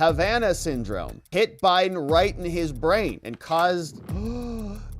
Havana syndrome hit Biden right in his brain and caused...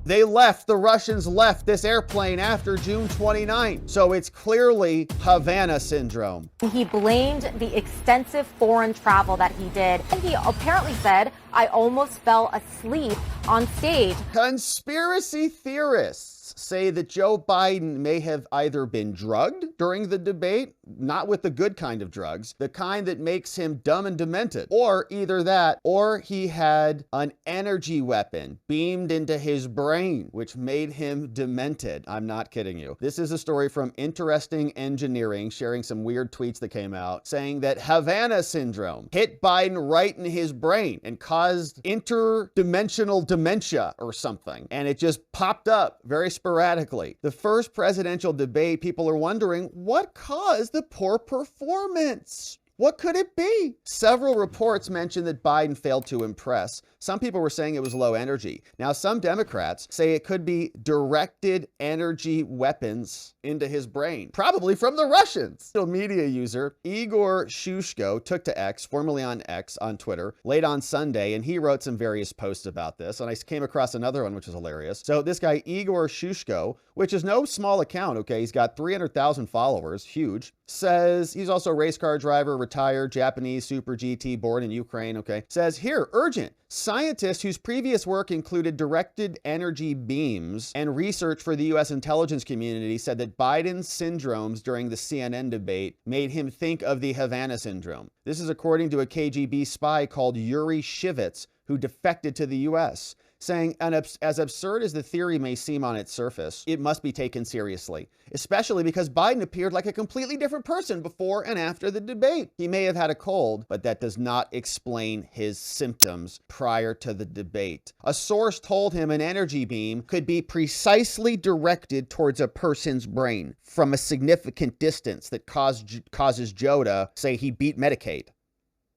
The Russians left this airplane after June 29. So it's clearly Havana syndrome. He blamed the extensive foreign travel that he did. And he apparently said, I almost fell asleep on stage. Conspiracy theorists say that Joe Biden may have either been drugged during the debate, not with the good kind of drugs, the kind that makes him dumb and demented, or either that, or he had an energy weapon beamed into his brain, which made him demented. I'm not kidding you. This is a story from Interesting Engineering, sharing some weird tweets that came out, saying that Havana syndrome hit Biden right in his brain and caused interdimensional dementia or something. And it just popped up very sporadically. The first presidential debate, people are wondering, what caused the poor performance? What could it be? Several reports mention that Biden failed to impress. Some people were saying it was low energy. Now, some Democrats say it could be directed energy weapons into his brain, probably from the Russians. Social media user Igor Sushko took to X, formerly on X on Twitter, late on Sunday, and he wrote some various posts about this. And I came across another one, which is hilarious. So this guy, Igor Sushko, which is no small account, okay? He's got 300,000 followers, huge, says he's also a race car driver, retired, Japanese, Super GT, born in Ukraine, okay? Says, here, urgent. Scientists whose previous work included directed energy beams and research for the U.S. intelligence community said that Biden's syndromes during the CNN debate made him think of the Havana syndrome. This is according to a KGB spy called Yuri Shivets, who defected to the U.S., saying, as absurd as the theory may seem on its surface, it must be taken seriously, especially because Biden appeared like a completely different person before and after the debate. He may have had a cold, but that does not explain his symptoms prior to the debate. A source told him an energy beam could be precisely directed towards a person's brain from a significant distance that causes Joe to say he beat Medicaid,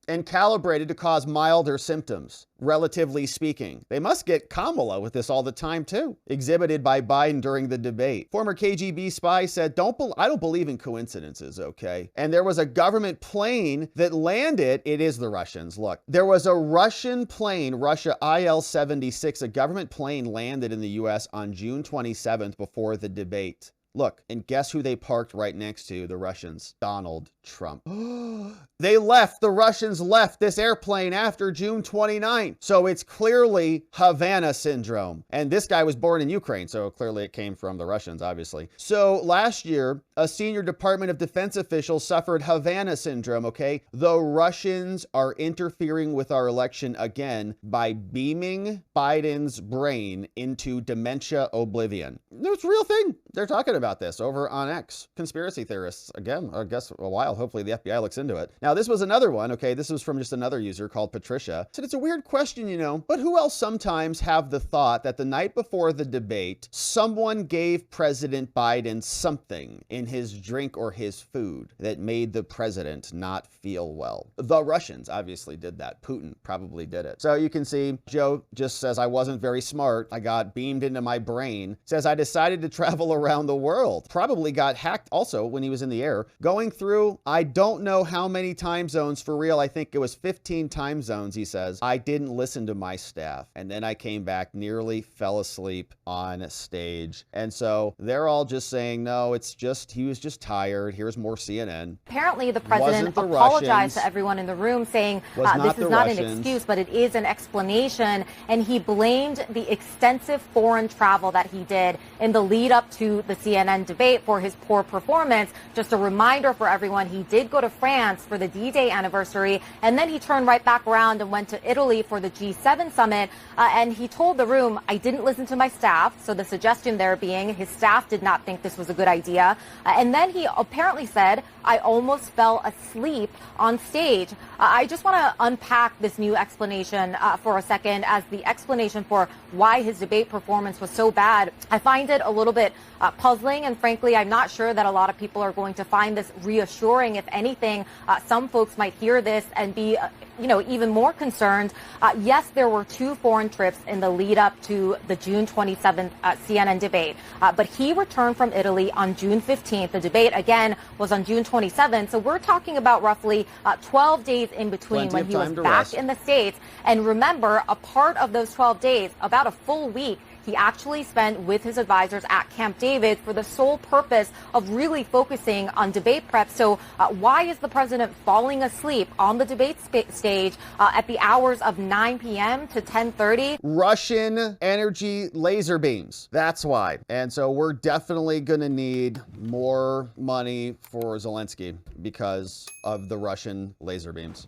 and calibrated to cause milder symptoms, relatively speaking. They must get Kamala with this all the time too, exhibited by Biden during the debate. Former KGB spy said, I don't believe in coincidences, okay? And there was a government plane that landed, it is the Russians, look. There was a Russian plane, Russia IL-76, a government plane landed in the US on June 27th before the debate. Look, and guess who they parked right next to? The Russians. Donald Trump. The Russians left this airplane after June 29. So it's clearly Havana syndrome. And this guy was born in Ukraine, so clearly it came from the Russians, obviously. So last year, a senior Department of Defense official suffered Havana syndrome, okay? The Russians are interfering with our election again by beaming Biden's brain into dementia oblivion. It's a real thing. They're talking about this over on X. Conspiracy theorists, again, I guess a while. Hopefully the FBI looks into it. Now, this was another one, okay? This was from just another user called Patricia. Said it's a weird question, you know, but who else sometimes have the thought that the night before the debate, someone gave President Biden something in his drink or his food that made the president not feel well? The Russians obviously did that. Putin probably did it. So you can see Joe just says, I wasn't very smart. I got beamed into my brain. Says, I decided to travel around the world. Probably got hacked also when he was in the air. Going through, I don't know how many time zones for real. I think it was 15 time zones, he says. I didn't listen to my staff. And then I came back, nearly fell asleep on stage. And so they're all just saying, no, it's just, he was just tired. Here's more CNN. Apparently the president apologized to everyone in the room saying this is not an excuse, but it is an explanation. And he blamed the extensive foreign travel that he did in the lead up to the CNN debate for his poor performance. Just a reminder for everyone, he did go to France for the D-Day anniversary, and then he turned right back around and went to Italy for the G7 summit. And he told the room, I didn't listen to my staff. So the suggestion there being his staff did not think this was a good idea. And then he apparently said, I almost fell asleep on stage. I just want to unpack this new explanation for a second, as the explanation for why his debate performance was so bad. I find it a little bit puzzling, and frankly, I'm not sure that a lot of people are going to find this reassuring. If anything, some folks might hear this and be even more concerned. Yes, there were 2 foreign trips in the lead up to the June 27th CNN debate, but he returned from Italy on June 15th. The debate, again, was on June 27th. So we're talking about roughly 12 days in between when he was back in the States. And remember, a part of those 12 days, about a full week, he actually spent with his advisors at Camp David for the sole purpose of really focusing on debate prep. So why is the president falling asleep on the debate stage at the hours of 9 p.m. to 10:30? Russian energy laser beams. That's why. And so we're definitely going to need more money for Zelensky because of the Russian laser beams.